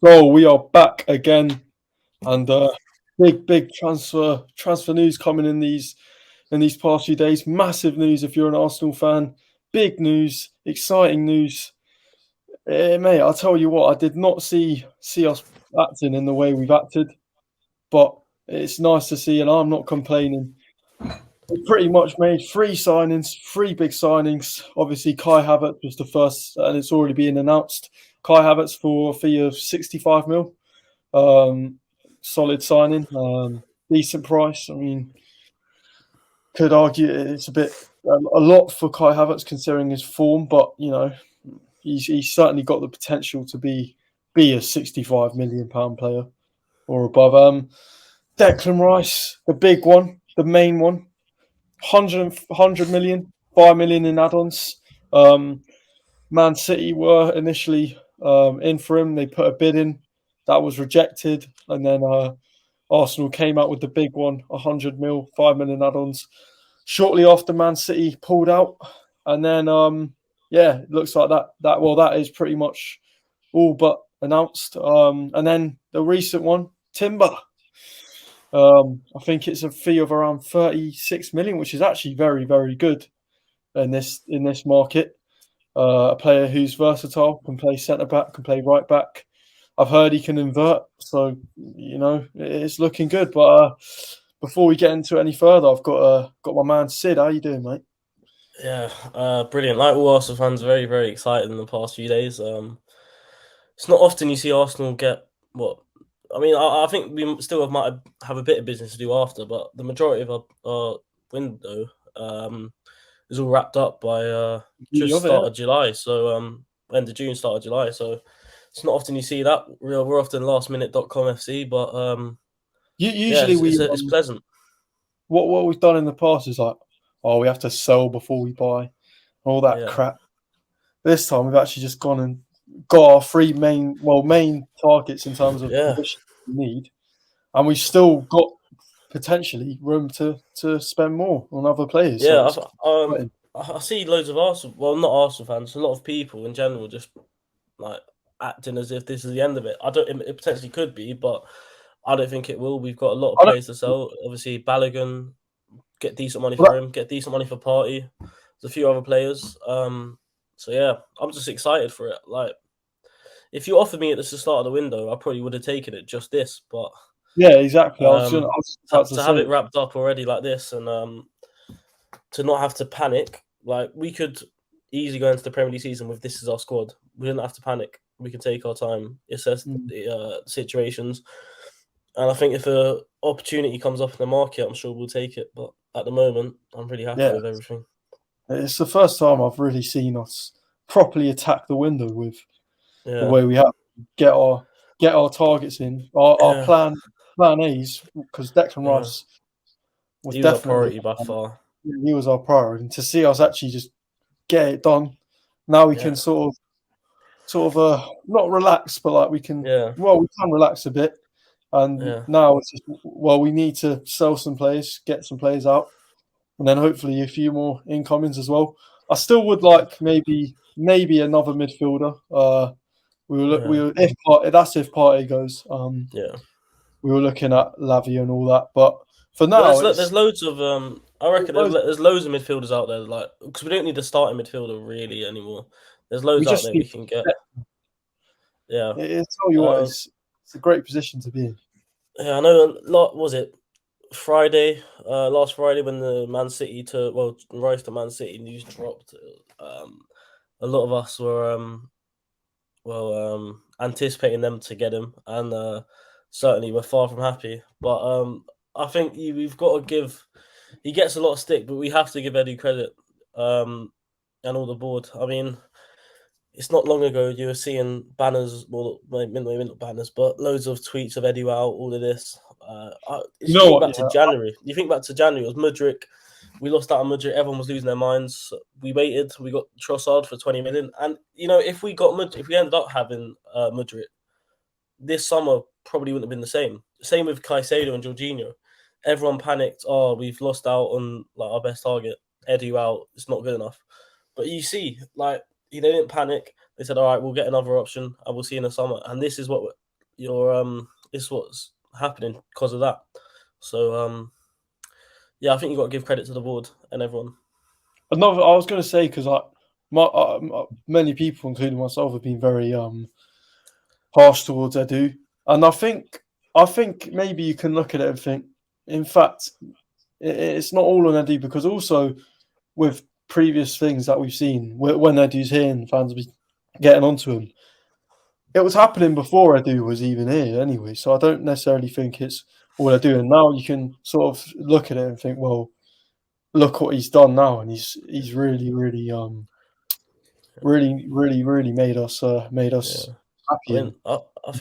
So we are back again, and big transfer news coming in these past few days. Massive news if you're an Arsenal fan. Big news, exciting news. Mate, I'll tell you what, I did not see us acting in the way we've acted, but it's nice to see, and I'm not complaining. We pretty much made three signings, three big signings. Obviously, Kai Havertz was the first, and it's already been announced. Kai Havertz for a fee of 65 mil. Um, Solid signing, decent price. I mean, could argue it's a bit a lot for Kai Havertz considering his form, but he's certainly got the potential to be a 65 million pound player or above. Declan Rice, the big one, the main one, 100 million, 5 million in add-ons. Man City were initially in for him. They put a bid in that was rejected, and then Arsenal came out with the big one, 100 mil, 5 million add-ons. Shortly after Man City pulled out, and then it looks like that is pretty much all but announced. And then the recent one, Timber. I think it's a fee of around 36 million, which is actually very, very good in this market. A player who's versatile, can play centre back, can play right back. I've heard he can invert, so it's looking good. But before we get into it any further, I've got my man Sid. How you doing, mate? Yeah, brilliant. Like all Arsenal fans, very, very excited in the past few days. It's not often you see Arsenal get what. I mean, I think we still might have a bit of business to do after, but the majority of our window is all wrapped up by Beauty just of it. start of July. So end of June, start of July. So it's not often you see that. We're often lastminute.com FC, but yeah, Usually it's pleasant. what we've done in the past is like, oh, we have to sell before we buy, all that Yeah, crap. This time we've actually just gone and got our three main targets in terms of yeah. position we need, and we've still got potentially room to spend more on other players. So Yeah, it's um, exciting. I see loads of Arsenal. Well, not Arsenal fans. A lot of people in general just like acting as if this is the end of it. I don't. It potentially could be, but I don't think it will. We've got a lot of I don't, players to sell. Obviously, Balogun, get decent money well, for him. Get decent money for Party. There's a few other players. So yeah, I'm just excited for it. Like, if you offered me at the start of the window, I probably would have taken it just this. But yeah, exactly. I um, was about to to have say, it wrapped up already like this, and to not have to panic. Like we could easily go into the Premier League season with this is our squad. We didn't have to panic. We can take our time, assess mm, the situations, and I think if a opportunity comes up in the market, I'm sure we'll take it. But at the moment, I'm really happy yeah, with everything. it's the first time I've really seen us properly attack the window with the Yeah, way we have get our get our targets in. Our yeah, plan A's because Declan yeah. Rice was He was our definitely priority by far. he was our priority. And to see us actually just get it done, now we can Yeah, not relax, but like yeah, we can relax a bit. And yeah, now it's just, well, we need to sell some players, get some players out, and then hopefully a few more incomings as well. I still would like maybe another midfielder. We yeah, were if Partey goes. yeah. We were looking at Lavia and all that, but for now There's it's loads of I reckon loads, there's loads of midfielders out there like because we don't need a starting midfielder really anymore. There's we loads out just there need. we can get. Yeah. Tell you what, Um, it's a great position to be in. yeah, I know. A lot was it Friday, last Friday when the Man City to Rice to Man City news dropped. A lot of us were anticipating them to get him, and certainly we're far from happy. But I think we've got to give. He gets a lot of stick, but we have to give Eddie credit, and all the board. I mean, it's not long ago you were seeing banners, well, maybe not banners, but loads of tweets of Eddie Howe, all of this. You If you know think what? back to January, it was Mudryk. We lost out on Mudryk. Everyone was losing their minds. We waited. We got Trossard for 20 million, and if we got if we ended up having Mudryk this summer, probably wouldn't have been the same. Same with Caicedo and Jorginho. Everyone panicked. Oh, we've lost out on like our best target. Eddie out. It's not good enough. But you see, like they didn't panic. They said, "All right, we'll get another option, and we'll see in the summer." And this is what it's what's happening because of that. So yeah, I think you got to give credit to the board and everyone. Another, I was going to say because many people, including myself, have been very harsh towards Edu, and I think maybe you can look at it and think, in fact, it's not all on Edu because also with previous things that we've seen when Edu's here and fans be getting onto him, it was happening before Edu was even here anyway. So I don't necessarily think it's all Edu. And now you can sort of look at it and think, well, look what he's done now, and he's really, really made us Yeah, I happy mean, and I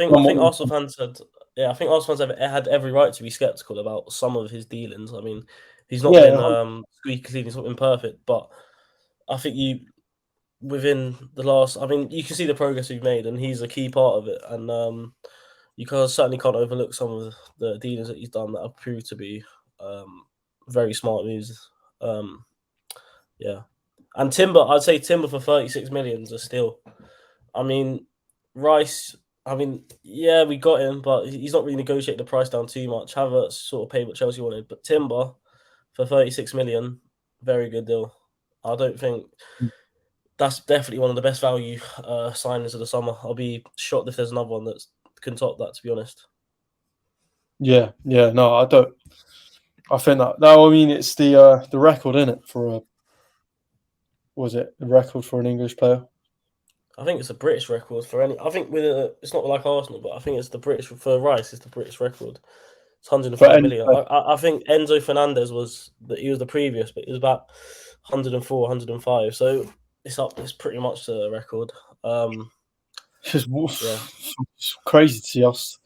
done what think we. Arsenal fans had, yeah, I think Arsenal fans have had every right to be skeptical about some of his dealings. I mean, he's not been Yeah, squeaky clean, he's not been perfect, but I think within the last, I mean, you can see the progress we've made, and he's a key part of it. And you certainly can't overlook some of the dealings that he's done that have proved to be very smart moves. Um, yeah, and Timber, I'd say Timber for 36 million is a steal. I mean, Rice. I mean, yeah, we got him, but he's not really negotiated the price down too much. Havertz sort of paid what Chelsea wanted, but Timber for 36 million, very good deal. I don't think that's definitely one of the best value signings of the summer. I'll be shocked if there's another one that can top that. To be honest, yeah. No, I don't. I think that. No, I mean it's the record in it for a. Was it the record for an English player I think it's a British record for any. I think it's not like Arsenal, but I think it's the British for Rice. It's the British record. It's for 105 any million. player? I think Enzo Fernandez he was the previous, but it was about 104, 105. So it's up. It's pretty much the record. It's just Yeah, it's crazy to see us.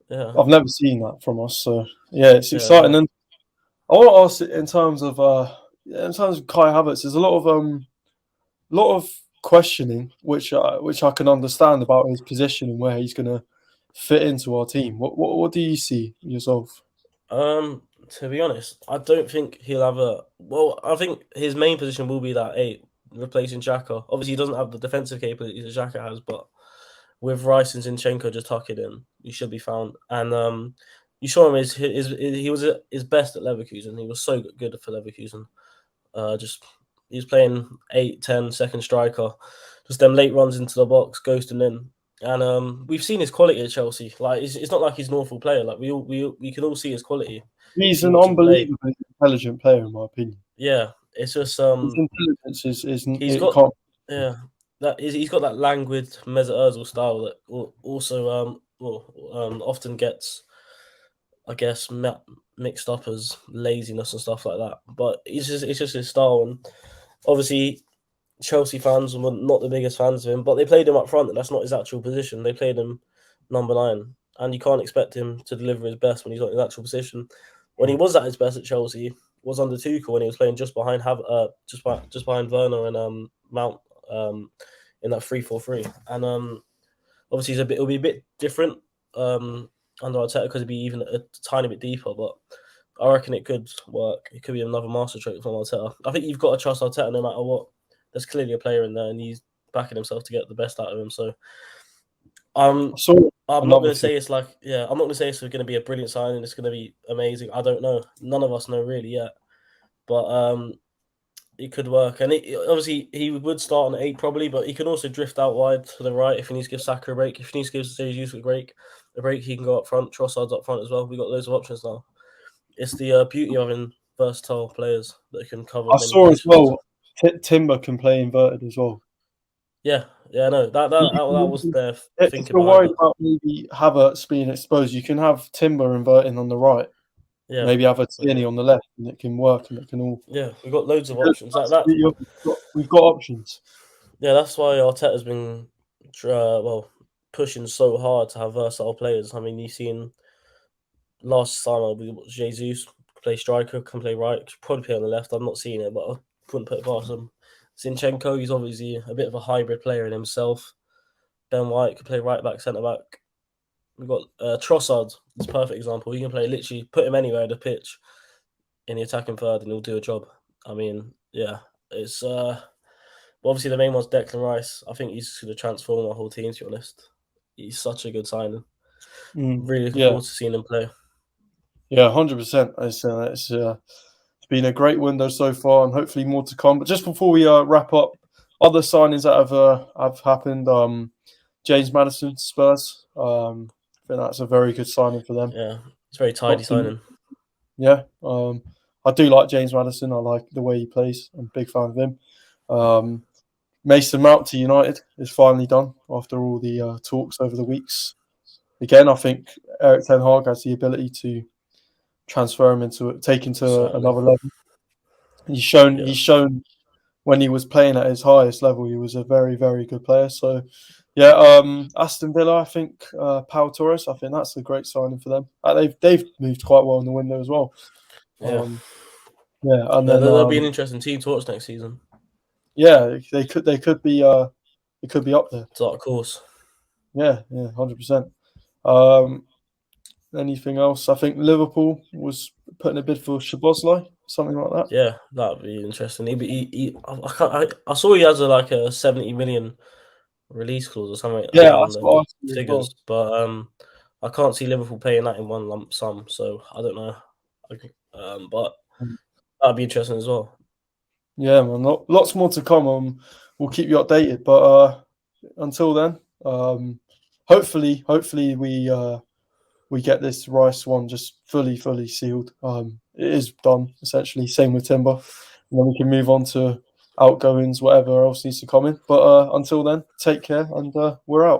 yeah, I've never seen that from us. So yeah, it's yeah, exciting. no. And I want to ask in terms of Kai Havertz, there's a lot of questioning, which I can understand about his position and where he's going to fit into our team. What do you see yourself? To be honest, I don't think he'll have a. Well, I think his main position will be that eight, replacing Xhaka. Obviously, he doesn't have the defensive capabilities that Xhaka has, but with Rice and Zinchenko just tuck it in, he should be found. And you saw him he was at his best at Leverkusen. He was so good for Leverkusen. Just he's playing 8, 10 second striker, just them late runs into the box, ghosting in. And we've seen his quality at Chelsea. Like it's not like he's an awful player. Like we can all see his quality. He's Seen an watch him play. unbelievably intelligent player, in my opinion. Yeah, it's just His intelligence isn't he's it got can't. yeah he's got that languid Mesut Ozil style that also often gets I guess mixed up as laziness and stuff like that. But it's just his style, and obviously Chelsea fans were not the biggest fans of him, but they played him up front, and that's not his actual position. They played him number 9, and you can't expect him to deliver his best when he's not in his actual position. When he was at his best at Chelsea, was under Tuchel when he was playing just behind just behind Werner and Mount in that 3-4-3, and obviously it'll be a bit different under Arteta because it'd be even a tiny bit deeper, but. I reckon it could work. It could be another master stroke from Arteta. I think you've got to trust Arteta no matter what. There's clearly a player in there, and he's backing himself to get the best out of him. So, I um, saw I'm not another going to thing. say it's like, yeah, I'm not going to say it's going to be a brilliant signing. It's going to be amazing. I don't know. None of us know really yet, but it could work. And obviously he would start on 8 probably, but he can also drift out wide to the right if he needs to give Saka a break. If he needs to give Jesus a break, he can go up front. Trossard's up front as well. We've got loads of options now. It's the beauty of having versatile players that can cover I many saw as positions. well. Timber can play inverted as well. Yeah, yeah, no, that was their If thinking you're behind worried it. about maybe Havertz being exposed, you can have Timber inverting on the right. Yeah, Maybe have a yeah, Tierney on the left, and it can work, and it can all. yeah. We've got loads of options like That's the that. beauty of it. We've got options. Yeah, that's why Arteta's been pushing so hard to have versatile players. I mean, you've seen last summer we watched Jesus play striker, can play right, could probably play on the left. I'm not seeing it, but I couldn't put it past him. Zinchenko, he's obviously a bit of a hybrid player in himself. Ben White could play right back, centre back. We've got Trossard. It's a perfect example. He can play literally put him anywhere on the pitch in the attacking third, and he'll do a job. I mean, yeah, it's obviously the main one's Declan Rice. I think he's going to transform our whole team. To be honest, he's such a good signing. Really looking Yeah, forward to seeing him play. yeah, 100%. It's been a great window so far, and hopefully more to come. But just before we wrap up, other signings that have happened. James Maddison to Spurs. I think that's a very good signing for them. Yeah, it's a very tidy Got some, signing. yeah. I do like James Maddison. I like the way he plays. I'm a big fan of him. Mason Mount to United is finally done after all the talks over the weeks. Again, I think Eric Ten Hag has the ability to transfer him take him to Certainly. another level. Yeah, He's shown when he was playing at his highest level, he was a very, very good player. So, yeah, Aston Villa, I think Pau Torres, I think that's a great signing for them. They've moved quite well in the window as well. yeah. Yeah, and then There'll be an interesting team to watch next season. yeah, they could be up there. Dark course. Yeah, 100%. Anything else? I think Liverpool was putting a bid for Szoboszlai, something like that. Yeah, that'd be interesting. I saw he has a 70 million release clause or something Yeah, around that's what I the see as well. figures, but I can't see Liverpool paying that in one lump sum. So I don't know. But that'd be interesting as well. Yeah, man, lots more to come. We'll keep you updated, but until then, hopefully we get this Rice one just fully sealed. It is done essentially. Same with Timber, and then we can move on to outgoings, whatever else needs to come in. But until then, take care, and we're out.